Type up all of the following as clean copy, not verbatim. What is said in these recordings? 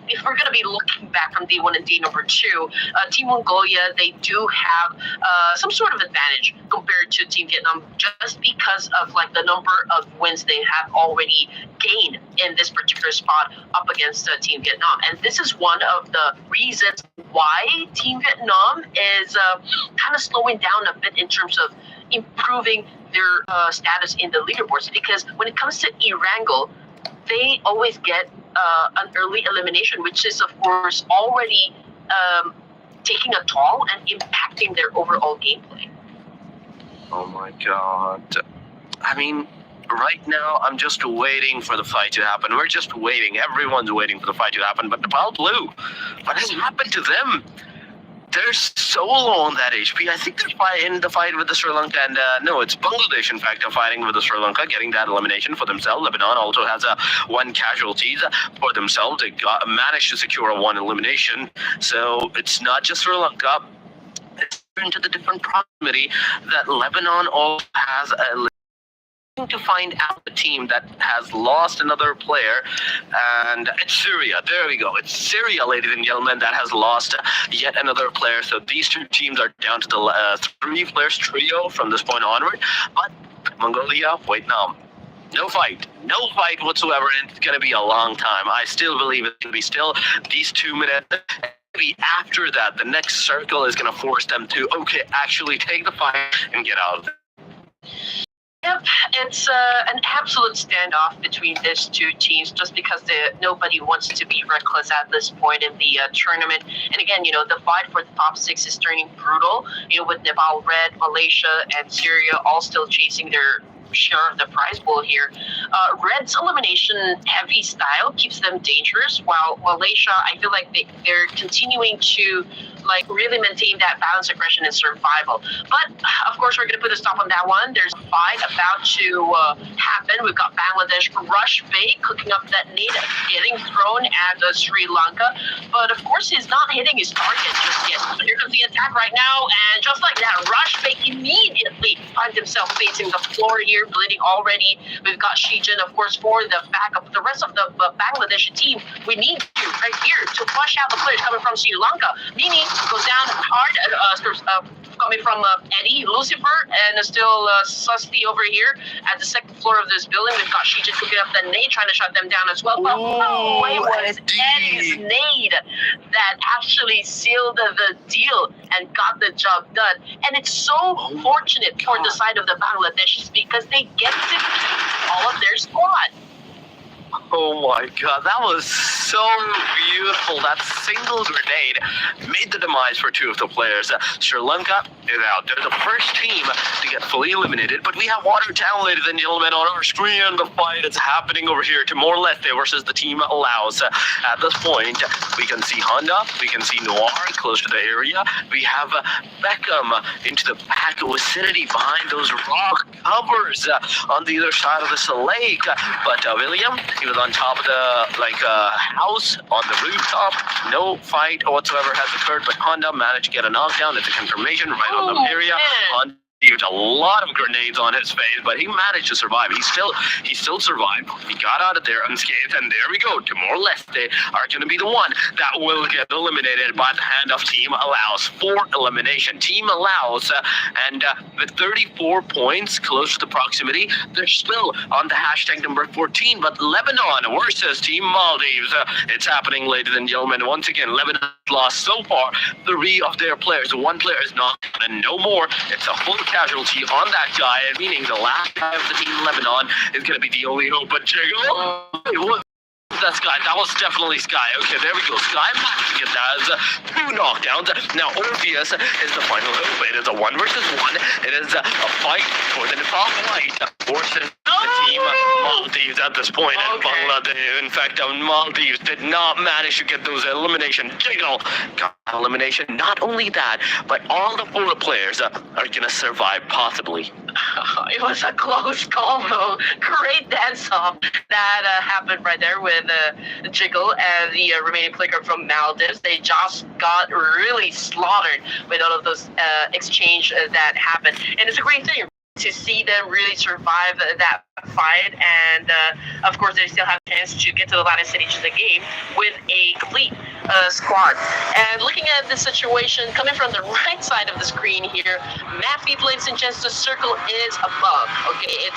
if we're going to be looking back from day one and day number two, Team Mongolia, they do have some sort of advantage compared to Team Vietnam just because of like the number of wins they have already gained in this particular spot up against Team Vietnam. And this is one of the reasons why Team Vietnam is kind of slowing down a bit in terms of improving their status in the leaderboards, because when it comes to Erangel, they always get an early elimination, which is of course already taking a toll and impacting their overall gameplay. Oh my god. I mean, right now, I'm just waiting for the fight to happen. We're just waiting. Everyone's waiting for the fight to happen. But Nepal Blue, what has happened to them? They're so low on that HP. I think they're in the fight with the Sri Lanka, and no, it's Bangladesh, in fact, are fighting with the Sri Lanka, getting that elimination for themselves. Lebanon also has one casualties for themselves. They managed to secure one elimination. So it's not just Sri Lanka. It's into the different proximity that Lebanon also has a to find out the team that has lost another player, and it's Syria. There we go. It's Syria, ladies and gentlemen, that has lost yet another player. So these two teams are down to the 3 players trio from this point onward. But Mongolia, Vietnam, no fight whatsoever, and it's going to be a long time. I still believe it's going to be still these 2 minutes. Maybe after that, the next circle is going to force them to, okay, actually take the fight and get out of it. Yep, it's an absolute standoff between these two teams just because nobody wants to be reckless at this point in the tournament. And again, the fight for the top 6 is turning brutal, with Nepal Red, Malaysia, and Syria all still chasing their share of the prize pool here. Red's elimination heavy style keeps them dangerous, while Malaysia, I feel like they're continuing to really maintain that balanced aggression and survival. But of course, we're going to put a stop on that one. There's a fight about to happen. We've got Bangladesh Rush Bait cooking up that nade, getting thrown at Sri Lanka, but of course he's not hitting his target just yet. So here comes the attack right now, and just like that, Rush Bait immediately finds himself facing the floor here, bleeding already. We've got Shijin, of course, for the backup. The rest of the Bangladesh team, we need you right here to flush out the players coming from Sri Lanka. Meaning, goes down hard, coming from Eddie, Lucifer, and still Susty over here at the second floor of this building. We've got Shijin cooking up the nade, trying to shut them down as well. But no, it was Eddie's nade that actually sealed the deal and got the job done. And it's so fortunate for the side of the Bangladeshis because they get to keep all of their squad. Oh my god, that was so beautiful. That single grenade made the demise for 2 of the players. Sri Lanka is out. They're the first team to get fully eliminated, but we have Water Town, ladies and gentlemen, on our screen. The fight is happening over here. Timor-Leste versus the team Laos. At this point, we can see Honda, we can see Noir close to the area. We have Beckham into the back vicinity behind those rock covers on the other side of this lake. But William, he was on top of the house on the rooftop. No fight whatsoever has occurred, but Honda managed to get a knockdown. It's a confirmation right on the area. Honda used a lot of grenades on his face, but he managed to survive. He still survived. He got out of there unscathed, and there we go. Timor-Leste are going to be the one that will get eliminated by the hand of Team Laos for elimination. Team Laos, and with 34 points close to the proximity, they're still on the hashtag number 14, but Lebanon versus Team Maldives. It's happening, ladies and gentlemen. Once again, Lebanon lost so far 3 of their players. 1 player is not, and no more. It's a full casualty on that guy, meaning the last guy of the team Lebanon is going to be the only hope. But Jiggle, that Sky. That was definitely Sky. Okay, there we go. Sky managed to get that as 2 knockdowns. Now, Orpheus is the final hope. It is a 1 versus 1. It is a fight for the Nepal White versus the team Maldives at this point. And Bangladesh, in fact, Maldives did not manage to get those elimination. Jiggle got elimination. Not only that, but all the 4 players are going to survive, possibly. It was a close call, though. Great dance-off that happened right there with Jiggle and the remaining player from Maldives. They just got really slaughtered with all of those exchange that happened. And it's a great thing. to see them really survive that fight, and of course they still have a chance to get to the latter stage of the game with a complete squad. And looking at the situation coming from the right side of the screen here, map speed, ladies and gents, the circle is above. Okay, it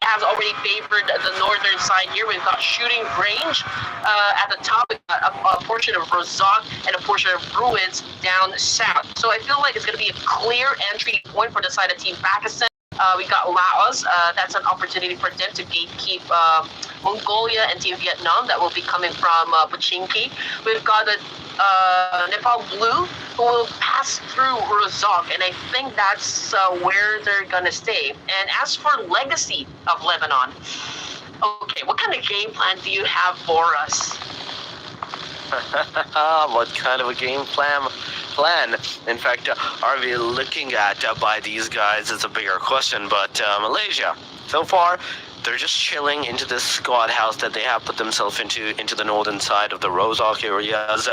has already favored the northern side here. We've got shooting range at the top. We've got a portion of Rozak and a portion of Ruins down south. So I feel like it's going to be a clear entry point for the side of Team Pakistan. We got Laos. That's an opportunity for them to gatekeep Mongolia and Team Vietnam. That will be coming from Pupg. We've got the Nepal Blue, who will pass through Rozak, and I think that's where they're gonna stay. And as for Legacy of Lebanon, okay, what kind of game plan do you have for us? What kind of a game plan? In fact, are we looking at by these guys is a bigger question, but Malaysia, so far, they're just chilling into this squad house that they have put themselves into the northern side of the Rozak areas.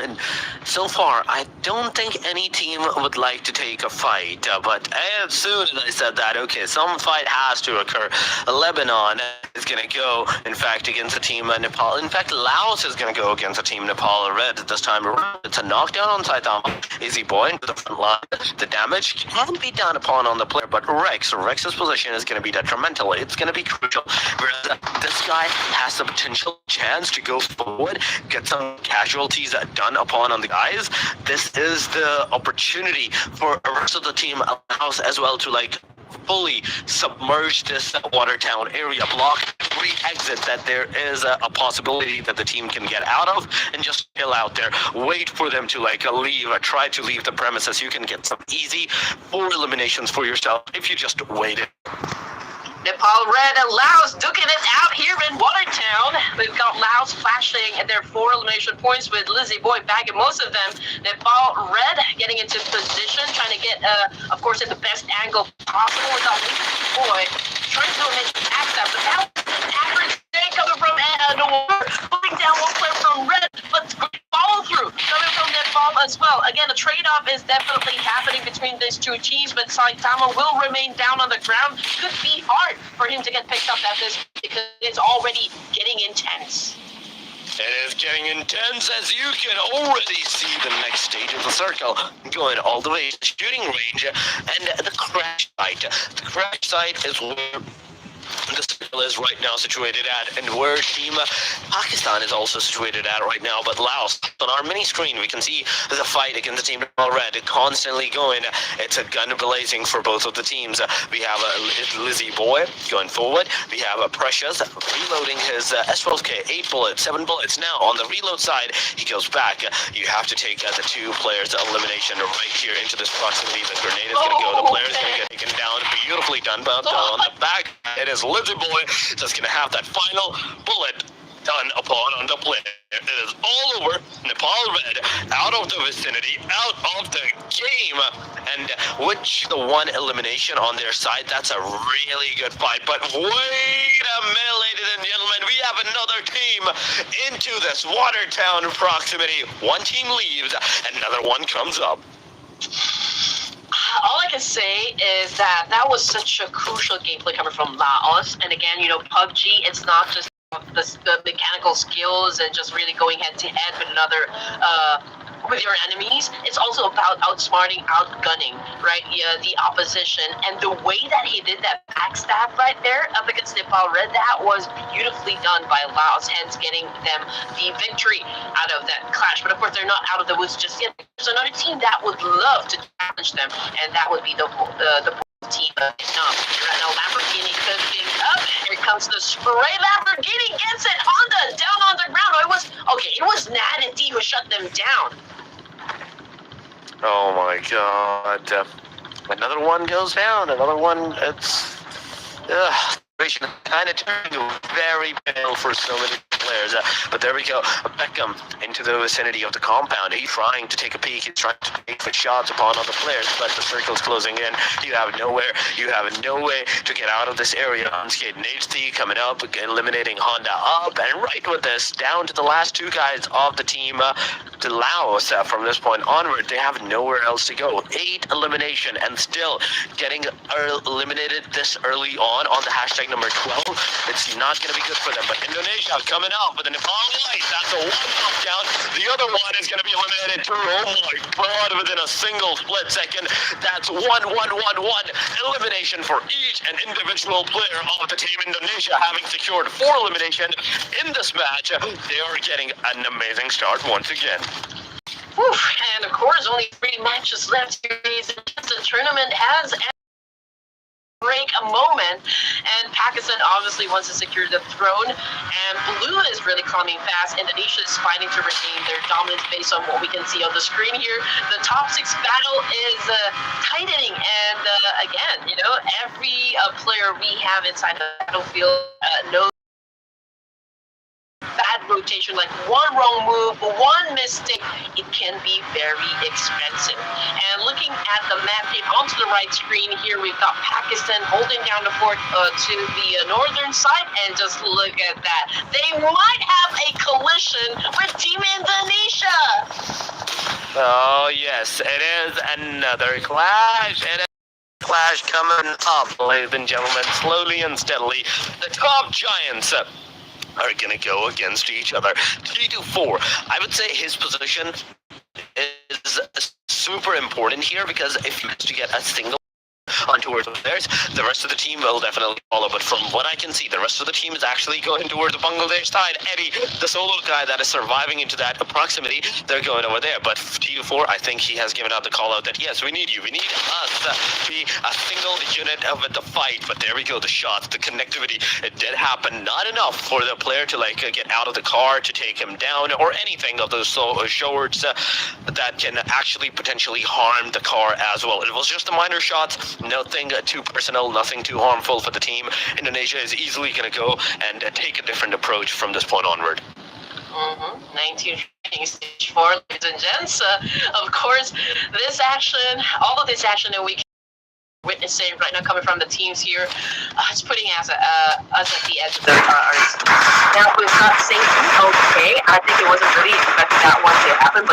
And so far, I don't think any team would like to take a fight. But as soon as I said that, okay, some fight has to occur. Lebanon is going to go, in fact, against the team Nepal. In fact, Laos is going to go against the team Nepal Red this time around. It's a knockdown on Saitama. Easy boy into the front line. The damage can be done upon on the player, but Rex's position is going to be detrimental. It's going to be crucial. Whereas this guy has the potential chance to go forward, get some casualties done upon on the guys. This is the opportunity for the rest of the team allows as well to fully submerge this water town area, block every exit that there is a possibility that the team can get out of, and just chill out there. Wait for them to leave, try to leave the premises. You can get some easy 4 eliminations for yourself if you just wait. Nepal Red and Laos duking it out here in Watertown. We've got Laos flashing at their 4 elimination points with Lizzie Boy bagging most of them. Nepal Red getting into position, trying to get, of course, at the best angle possible. We've got Lizzie Boy trying to initiate access, but that was an average day coming from Noir, pulling down one player from Red, but follow through coming from Nepal as well. Again, a trade-off is definitely happening between these two teams, but Saitama will remain down on the ground. Could be hard for him to get picked up at this because it's already getting intense. It is getting intense, as you can already see the next stage of the circle going all the way to shooting range and the crash site. The crash site is where the circle is right now situated at, and where Team Pakistan is also situated at right now. But Laos, on our mini screen, we can see there's a fight against the Team Red constantly going. It's a gun blazing for both of the teams. We have a Lizzie Boy going forward. We have a Precious reloading his S12K, 8 bullets, 7 bullets. Now on the reload side, he goes back. You have to take the 2 players elimination right here into this proximity. The grenade is going to go. The player is going to get taken down. Beautifully done, but on the back, it is Lizzie Boy just going to have that final bullet done upon on the player. It is all over. Nepal Red out of the vicinity, out of the game, and which the 1 elimination on their side. That's a really good fight. But wait a minute, ladies and gentlemen, we have another team into this Watertown proximity. 1 team leaves, another one comes up. All I can say is that was such a crucial gameplay coming from Laos. And again, PUBG, it's not just the mechanical skills and just really going head to head with with your enemies. It's also about outsmarting, outgunning, right? Yeah, the opposition. And the way that he did that backstab right there up against Nepal Red, that was beautifully done by Laos, hence getting them the victory out of that clash. But of course, they're not out of the woods just yet. There's another team that would love to challenge them, and that would be the team of Vietnam. Right now, Lamborghini cooking up. Here comes the spray. Lamborghini gets it. Honda down on the ground. It was Nad and D who shut them down. Oh my god. Another one goes down. Another one. It's kind of turning very pale for so many players. But there we go. Beckham into the vicinity of the compound. He's trying to take a peek. He's trying to take the shots upon other players, but the circle's closing in. You have no way to get out of this area. Unscathed HD coming up, eliminating Honda up, and right with this, down to the last 2 guys of the team to Laos from this point onward. They have nowhere else to go. 8 elimination and still getting eliminated this early on the hashtag number 12. It's not going to be good for them. But Indonesia coming out with a Nepal light. That's a one knockdown. The other one is going to be eliminated too. Oh my god, within a single split second. That's 1-1-1-1 elimination for each and individual player of the team Indonesia, having secured 4 elimination in this match. They are getting an amazing start once again. Oof, and of course, only 3 matches left. The tournament has break a moment, and Pakistan obviously wants to secure the throne, and Blue is really coming fast. Indonesia is fighting to regain their dominance based on what we can see on the screen here. The top 6 battle is tightening, and again, you know, every player we have inside the battlefield knows bad rotation, like one wrong move, one mistake, it can be very expensive. And looking at the map here onto the right screen here, we've got Pakistan holding down the fort to the northern side, and just look at that. They might have a collision with Team Indonesia. Oh yes, it is another clash. It is clash coming up, ladies and gentlemen, slowly and steadily. The top giants are gonna go against each other. G24, I would say his position is super important here, because if he managed to get a single on towards theirs, the rest of the team will definitely follow. But from what I can see, the rest of the team is actually going towards the Bangladesh side. Eddie, the solo guy that is surviving into that proximity, they're going over there. But G4, I think he has given out the call out that yes, we need you. We need us to be a single unit of the fight. But there we go, the shots, the connectivity, it did happen. Not enough for the player to like get out of the car to take him down or anything of those shorts that can actually potentially harm the car as well. It was just the minor shots. Nothing too personal, nothing too harmful for the team. Indonesia is easily going to go and take a different approach from this point onward. 19 stage 4, ladies and gents. Of course, this action, all of this action that we can witnessing right now coming from the teams here, it's putting us at the edge of the arts. Now, we've got safety. Okay, I think it wasn't really expected that one to happen.